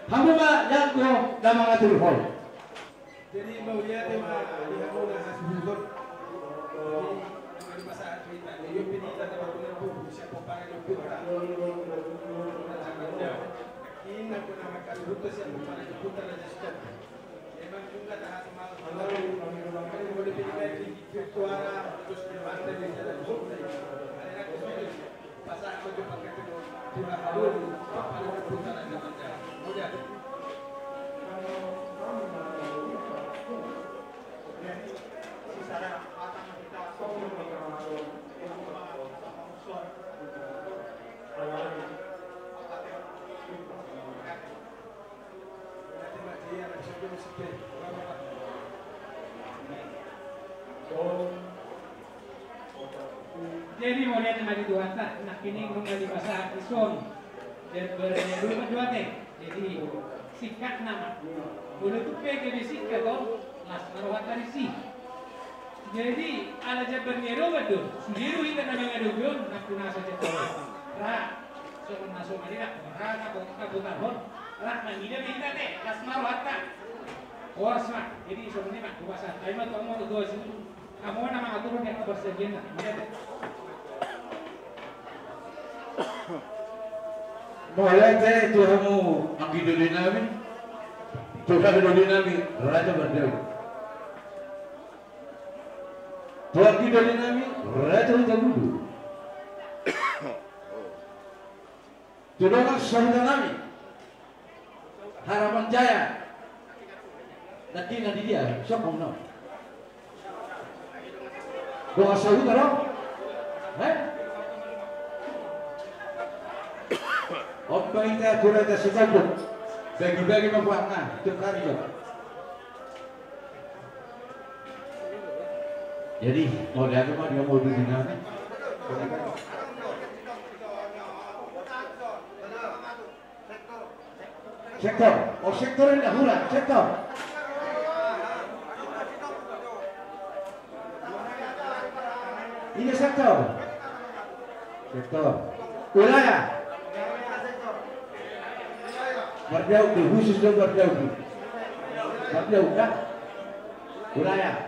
Hamuma yang ko damang atur hol. Jadi mau lihat tema di hamu na hasbukot. Jadi masa kita yung pinita na magkulang siya po para yung pinta. Ina ko na magkaluto siya po para yung punta na siya. Emang kung katahat mga kalau boleh pinigay di virtuara terus pinapanta din siya ng zoom. Ano na ko pasal ko yung pagkakito. Diba halun para yung punta na siya. Mudah. Jadi mau lihat maju dua tak, nak kini mengali bahasa Ison dan berdua dua teh. Jadi sikat nama, boleh tu pergi sikat dong, las merawat dari si. Jadi ala jabarnya robat tu, sendiri kita nama ngadugion, nak guna saja tahu. Ra, soal masuk mana, ra aku tahu. Ra, mana kita teh, las merawat tak. Korsma, jadi sebenarnya mak bahasa. Tapi mah kamu tu dua sini, kamu nama atur yang bersedia nak. Mulai dari itu kamu angkidulin nabi, coba kidulin nabi, raja berdiri. Tuan kidulin nabi, raja berdiri. Tudongan sahaja nabi, harapan jaya. Nanti dia, siapa mau? Doa sahaja dong, Apa kita kurang sebabut bagi-bagi membuatnya itu kali ya. Jadi mau lihat apa dia mau dunia ni? Sektor, oh sektor ini dahulu sektor. Ini sektor, sektor wilayah. Berdauh di khusus dan berdauh dah wilayah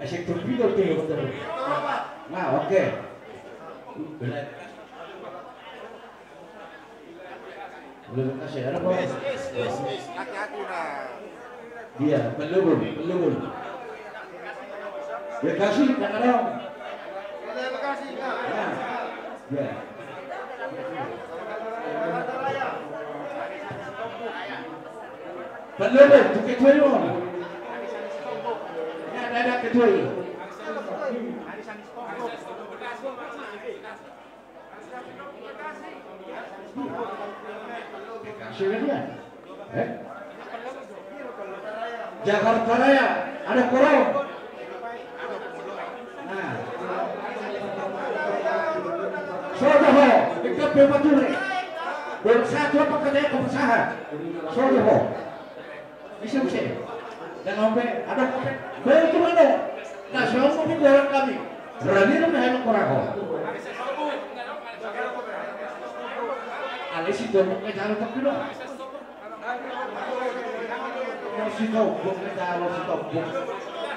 sektor bidor tu betul. Nah oke. Boleh kasih ada apa? Hati-hati lah. Dia belum. Ya kasih tak ada. Ya. Belum, tu ketua ni. Ya, ada ketua ni. Kasih dia. Jakarta Raya ada korong. Nah. Sodoho, dekat Bematuri. Bersatu apa katanya pengusaha. Sodoho. Bisa. Dan sampai ada kopet. Baik itu mana? Nah, selama minggu orang kami. Berani nama yang korang. Alis itu bukan jalan tapi loh. Si tahu bukan jalan si tahu.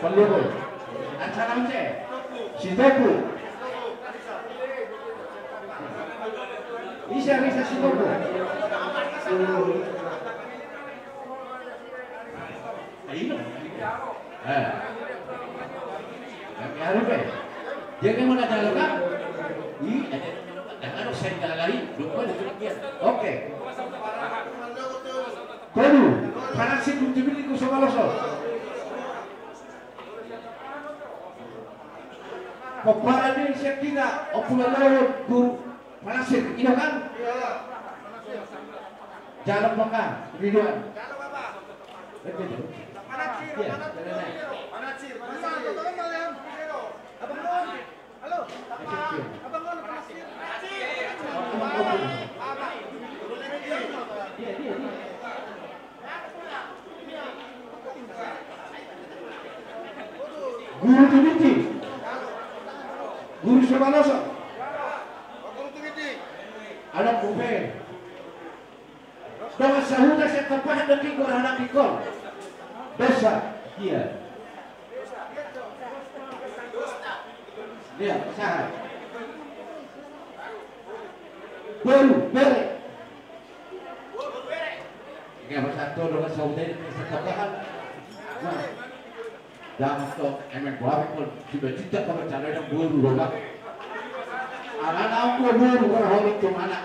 Perlu. Acara macam. Si tahu. Bisa si tahu. Ayo. Kami harus jangan mana jalan kan? Ada sendal lagi, lupa demikian. Oke. Perlu, karena si kunci itu sama loso. Pepara ini siap tidak, opulan laut guru panasir, ini kan? Jalan makan, videoan. Guru Tibiti, Guru Subanoso, anak pikol. Dosa dia. Dia sahat. Baru bere. Yang bersatu dengan saudara kesatuan. Dan untuk emen kuat pun sudah tidak percaya yang baru romak. Anak-anak baru berhormat ke mana?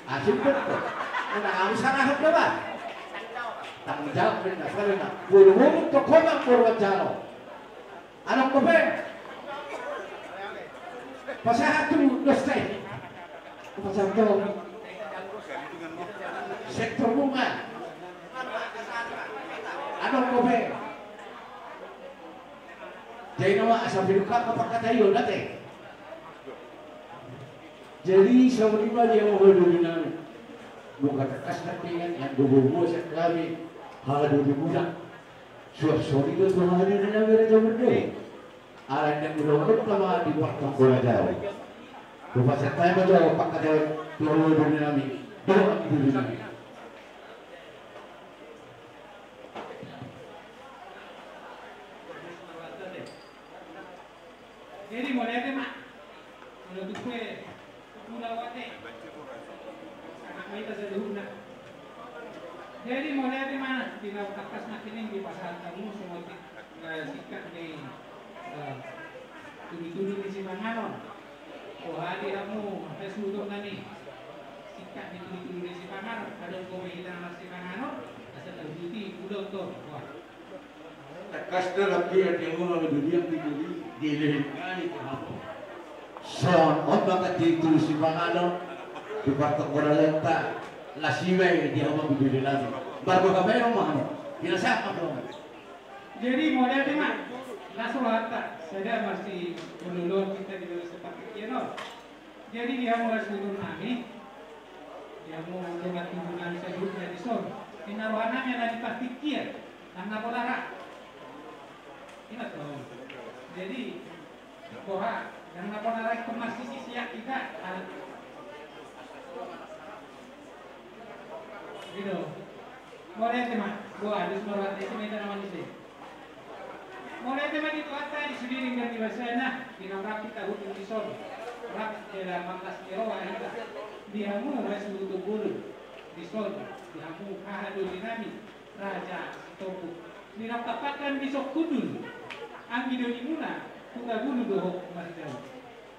Asyik betul. Anak sana berapa? Tanggung jawab mereka karena baru untuk komak berwajah. Anak kopi. Pasahat tu dosa. Pasahat sektor bunga. Anak kopi. Jadi nama asal biruka apa tayo dati. Jadi sebelumnya dia mau berdua bukan tekas dengan yang dua sekali hal dua bulan. Suatu itu tuh hari ini mereka berdua. Alat yang berlaku sama di waktu bola jauh. Lupa saya menjawab pak kata dua dinamik, dua dinamik. Jadi mulai ada mak, menurut gue mulai wate, anak kita sederhana. Jadi mulai ada mana? Tidak takas makin di pasal kamu semua sikat di tuduh-tuduh di Simanganon. Oh hari kamu harus duduk nani sikat di tuduh-tuduh di Simanganon. Kalau kau hilang di Simanganon, asal terbuti udah tuh. Takas dalam dia mau dunia tinggi. Dilihkan itu apa? Son, orang kata itu si Bangalo, di partai Koralenta, lasiwe dia mau berdiri lagi. Baru kapan rumah? Tidak siapa dong. Jadi model ni mak, langsung harta. Saya masih menulur kita di dalam seperti itu. Jadi dia mau turun kami, dia mau lewat hubungan sebutnya di son. Inaruhannya dari pasti kia, karena bolara. Ingat dong. Jadi bahwa yang naik ke masjid siap kita gitu boleh teman gua harus merawat itu medan manusia boleh teman itu apa di sini dengan di sana di nomor kita hukum di son rap dalam mangkas eroa dia mu masih butuh bulu di son dia mu kahadu dinami raja topu dinapapkan besok kudul anggi do imuna tuga bulu doh masih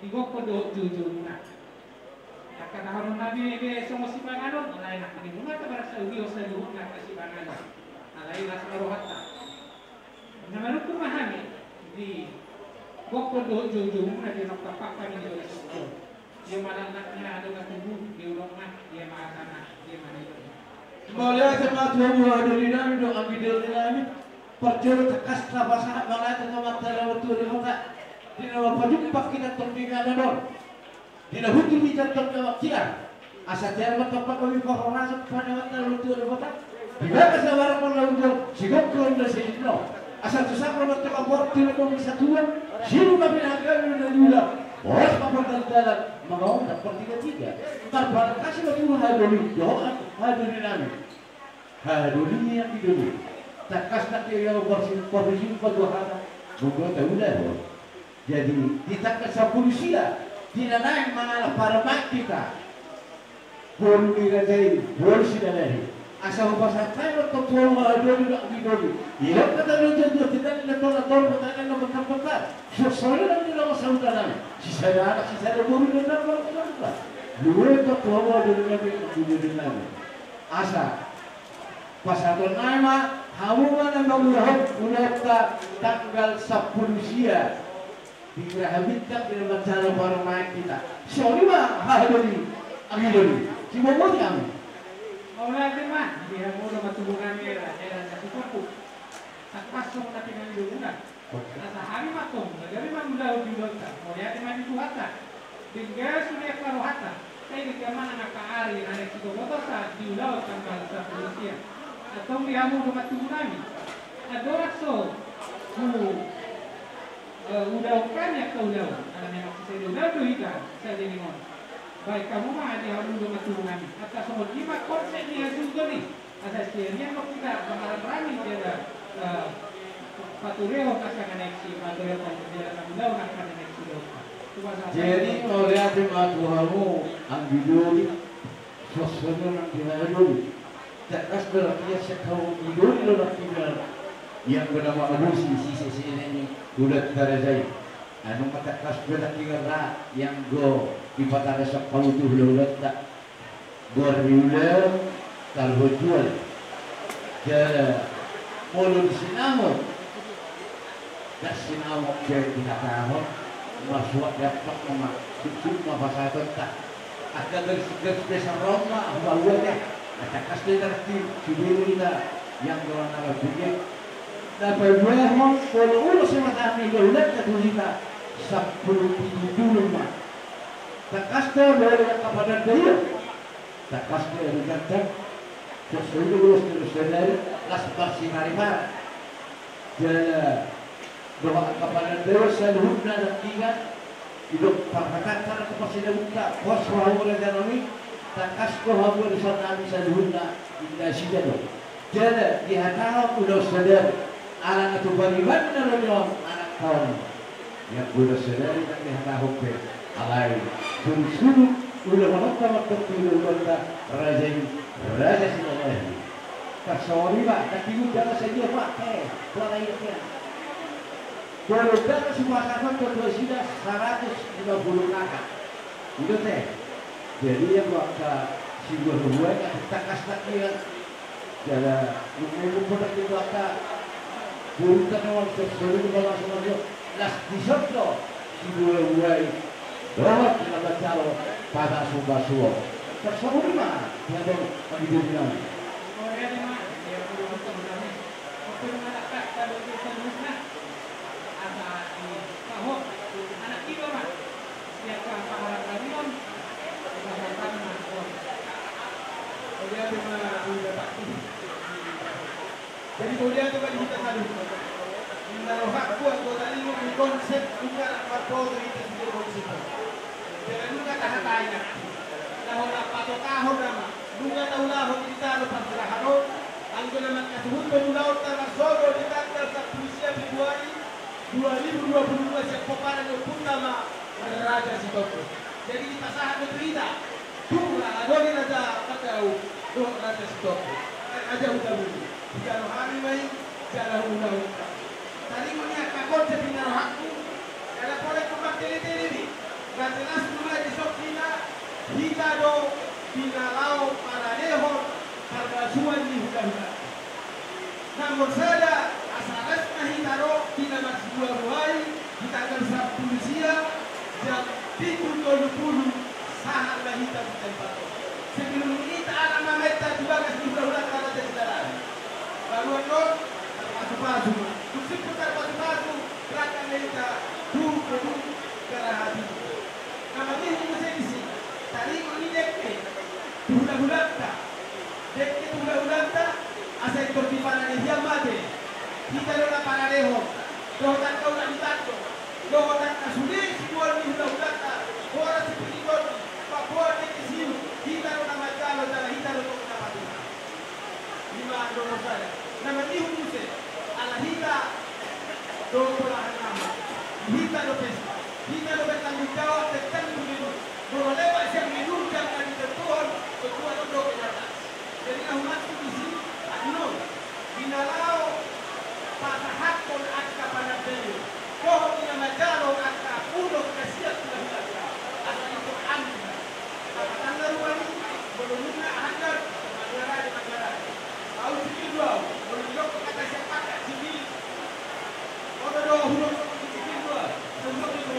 digoko doh jujur muna akan harun nabi be semua sipanganon lain nak imuna ta barasa ugi osalu na kasipanganon alai las marohatta nama ruku mahami di goko doh jujur muna di nok tapak kami di oleh sokol dia mana naknya ada ngatubu di urangna dia maasana dia mana itu Boleh tempat yang ada di dalam do anggi do dinami perjuru tekas bahasa Malaya tengah dalam waktu di kota di dalam pajumpak kita terdingan dong di dalam hukum kita terdingan kita asal jangan tempat kami corona pada waktu waktu di kota di mana sebarang pelajar sigok kurang dari sini asal susah kalau tempat waktu di kota satuan siapa kami agak menjual bos papan dalam mau dapat tiga tanpa kasih waktu haduri doa haduri nami haduri yang dulu takas nak dia posisi perjuangan bukan tahu dah. Jadi kita ke polisi lah tidak naik mana para mak kita boleh dirajai polisi dah lagi asal bahasa saya untuk tolong ada juga video ia kata dia tidak nak tolong bertanya nak berkata sesuatu yang tidak masalah dalam si saya baru dengar berkata dua itu tolong ada juga video asal pasal nama hubungan yang udah tanggal 10 sia dirahabitkan dengan masalah barang kita. Sorry mah hadori, agidori. Cuma mau kami. Mau lagi mah dia mau dapat hubungan merah, jalan satu paku. Tak pasang tapi nggak hubungan. Nasa hari matom, dari mana mudah diulangkan. Mau lihat mana itu hatta. Tinggal sudah keluar hatta. Saya di kamar anak kahari, anak itu motor saat diulang tanggal 10 sia. Atau dia mau dapat hubungan. Ada orang so, udah banyak kau udah, karena memang saya udah ikan, saya jadi mon. Baik kamu mah di harum dengan hubungan. Atas semua lima konsep dia juga nih. ada sekiranya kok kita berani dia Patureo akan koneksi, Patureo dia akan bilang akan koneksi dosa. Jadi kalau lihat kamu ang video sesuatu yang dihadiri, tak kasih dia sekau video itu lagi yang bernama Abu Sisi ini udah terjadi. Anu kata kasih lagi kerana yang go di patah sekau itu udah tak berjual terjual. Jadi mulai sinamut, dah sinamut jadi kata masuk dapat nama cukup masa tak akan dari spesial Roma bahwa deh ada kasih dari cibirina yang orang Arab begini dapat berhon kalau urus semata ini ulat terlihat 10 dulu mah tak kasih dari kepada dia tak kasih dari kata sesuatu urus dari las bersinar jadi bahwa kepada Dewa seluruhnya dan ingat hidup perkataan kepada Dewa kos wahyu dan kami tak kasih wahyu di sana seluruhnya tidak sida jadi di hadapan udah sadar anak itu beriman dan anak kawan yang udah sadar di hadapan alai sungguh udah menonton waktu itu raja sinaleh kasori pak tapi udah saja pak pelayannya kalau kita semua kakak sudah 150 kakak itu teh jadi yang waktu si dua kita kasih dia jadi menunggu pada kita waktu bukan waktu sebelum kalau semua las disotlo si dua bahwa kita baca pada sumbasuo tersorima dia ada di dunia jadi kemudian coba kita sadu menaruh hakku atau tadi konsep juga apa itu sebagai konsep jangan juga tak tanya lahor apa atau kahor nama juga tahu lahor kita lepas lahor anggo nama kasebut penulau tanah solo di tanggal 10 Februari 2022 siap peparan utama Raja Sitoko jadi di pasahan berita Dua, dua raja kacau, dua raja stop. Aja udah dulu. Jangan hari main, jangan udah. Tadi mana kakak sebina hakku, ada boleh kumat tele ni. Gak jelas mulai di Sokina, kita do binalau para lehor, karena suan di hutan. Namun saja asalas mahitaro kita masih buai, kita akan sabtu siang jam 7.20. Sahar lah hitam di tempat. Sebelum ini tak ada mameta juga kasih udah karena tersedaran. Baru non pasu-pasu. Kusip putar pasu-pasu. Belakang kita tuh karena hati. Nama ini masih isi. Tadi ini dekke. Bulan-bulan tak. Dekke bulan-bulan tak. Asal itu di mana dia mati. Kita dah para leho. Dohan kau nak ditato. Dohan kasudi sebuah ni bulan-bulan tak. Orang seperti kau. Buat di sini kita nama calon dan kita untuk nama Tuhan. Lima nomor saya. Nama ini Hussein. Ala kita doa nama. Kita lopes. Kita lopes tanggung jawab tentang begitu. Boleh lewat yang menunjang dan ditentukan ketua untuk kenyataan. Jadi umat di sini anu binalau pada hak pun akan pada beliau. Kau tidak calon akan puluh kasiat sudah asal itu anu. Tanggal wali belum ada negara. Tahu sini dua, belum kata siapa kat sini. Orang dua huruf sini dua, semua itu.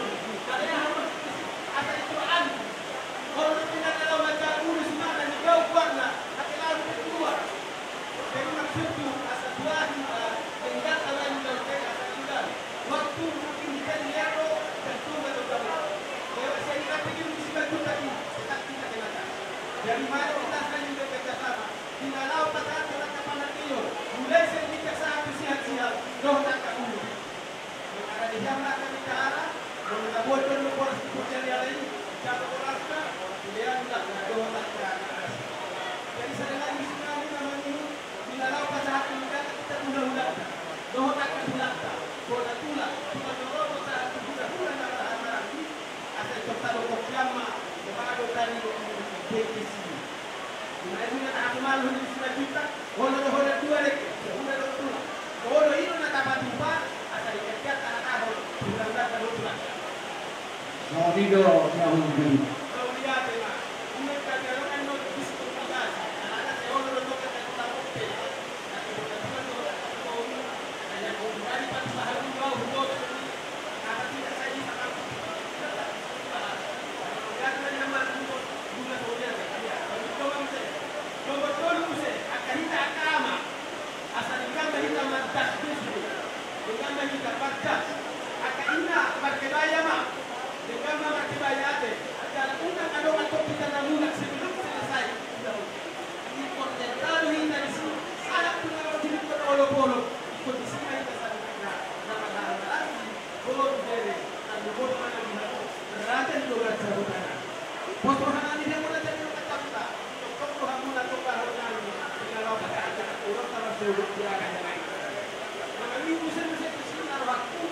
Ada yang harus ada itu an. Orang tidak dalam macam urus mana ni kau buatlah. Tapi lalu kedua. Jadi maksud tu asal dua tinggal kalau yang tinggal. Waktu mungkin kita lihat dan tu betul-betul. Lewat saya kata ini mesti betul tadi. Dari mana kita akan juga kerjasama? Binalau pada kita kapan itu, mulai segi kerjasama sihat-sihat, doh tak kabur. Ada di jam nak kita arah, kalau kita buat berluar seperti yang lain, jatuh orangnya, dia tidak doh tak kabur. Jadi saya lagi sekarang nama ini membeli. Kalau lihat ya, ini kadang-kadang kan not diskusiasi. Ada teori untuk kita kita oke. Tapi bukan teori. Hanya dari pada bahan dua huruf ini. Karena tidak saya sangat karena nama untuk bunga soalnya ya. Coba misalnya, coba dulu misalnya, akan kita akama. Asal kami kita mantas dulu. Dengan kita baca, akan ina berkebaya mah. Dengan berkebaya ada. Ada undang adongan kau kita namun sebelum selesai. Ini kontentado kita di sini. Saya punya waktu itu polo-polo. Ikut di sini kita sampaikan. Nama lagi, boleh dari, dan boleh mana mana. Raja juga terbuka. Potongan ini dia mulai dari kata kita. Potongan mulai tu bahagian ini. Kalau kata ada orang harus dia akan jalan. Ini musim-musim sinar waktu.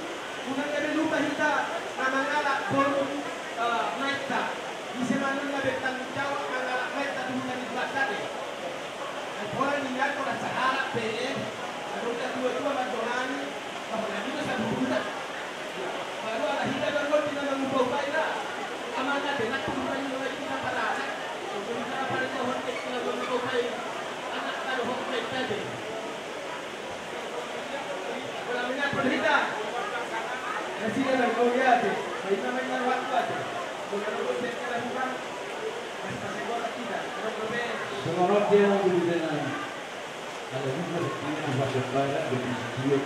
Bukan dari lupa kita mengalak bolu mereka. Bisa mana bertanggung jawab mengalak mereka di hutan itu tadi. Orang ini aku rasa harap deh. Kalau kita dua-dua berdoani, bahwa juga satu bulan. Baru ada kita berbuat kita mengubah baiklah. Amanah dengan tujuan yang kita pada anak. Untuk kita pada tahun kita mengubah baik. Anak taruh baik tadi. Kalau minat berita, presiden dan kauliat, kita mainan waktu aja. Kalau kita lakukan, masih bola tidak. Seorang dia mau beli dengan ada juga seperti di bagian barat di studio.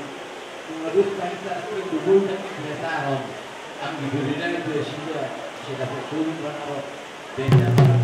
Menurut kita itu dulu kita tahu, kami berikan itu sudah dapat turun pada benda